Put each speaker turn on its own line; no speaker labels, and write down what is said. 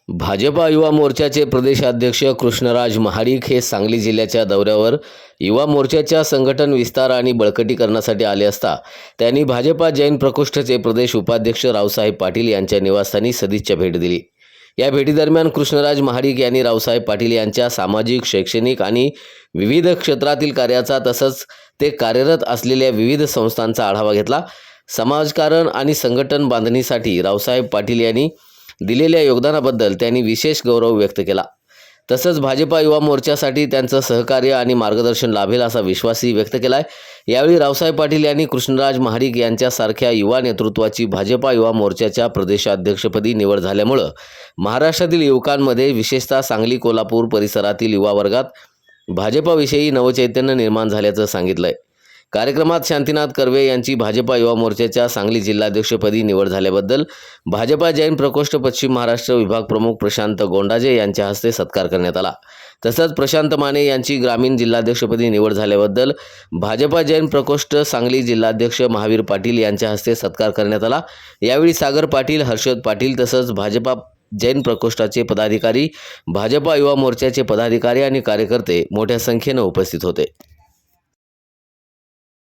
भाजपा युवा मोर्चाचे प्रदेशाध्यक्ष कृष्णराज महाडिक हे सांगली जिल्ह्याच्या दौऱ्यावर युवा मोर्चाच्या संघटन विस्तार आणि बळकटीकरणासाठी आले असता त्यांनी भाजपा जैन प्रकोष्ठचे प्रदेश उपाध्यक्ष रावसाहेब पाटील यांच्या निवासस्थानी सदिच्छा भेट दिली। या भेटीदरम्यान कृष्णराज महाडिक यांनी रावसाहेब पाटील यांच्या सामाजिक, शैक्षणिक आणि विविध क्षेत्रातील कार्याचा तसंच ते कार्यरत असलेल्या विविध संस्थांचा आढावा घेतला। समाजकारण आणि संघटन बांधणीसाठी रावसाहेब पाटील यांनी दिलेल्या योगदानाबद्दल त्यांनी विशेष गौरव व्यक्त केला। तसंच भाजपा युवा मोर्चासाठी त्यांचं सहकार्य आणि मार्गदर्शन लाभेल असा विश्वासही व्यक्त केलाय। यावेळी रावसाहेब पाटील यांनी कृष्णराज महाडिक यांच्यासारख्या युवा नेतृत्वाची भाजपा युवा मोर्चाच्या प्रदेशाध्यक्षपदी निवड झाल्यामुळे महाराष्ट्रातील युवकांमध्ये विशेषतः सांगली, कोल्हापूर परिसरातील युवा वर्गात भाजपाविषयी नवचैतन्य निर्माण झाल्याचं सांगितलंय। कार्यक्रमात शांतीनाथ कर्वे यांची भाजपा युवा मोर्चाच्या सांगली जिल्हाध्यक्षपदी निवड झाल्याबद्दल भाजपा जैन प्रकोष्ठ पश्चिम महाराष्ट्र विभाग प्रमुख प्रशांत गोंडाजे यांच्या हस्ते सत्कार करण्यात आला। तसंच प्रशांत माने यांची ग्रामीण जिल्हाध्यक्षपदी निवड झाल्याबद्दल भाजपा जैन प्रकोष्ठ सांगली जिल्हाध्यक्ष महावीर पाटील यांच्या हस्ते सत्कार करण्यात आला। यावेळी सागर पाटील, हर्षद पाटील तसंच भाजपा जैन प्रकोष्ठाचे पदाधिकारी, भाजपा युवा मोर्चाचे पदाधिकारी आणि कार्यकर्ते मोठ्या संख्येने उपस्थित होते।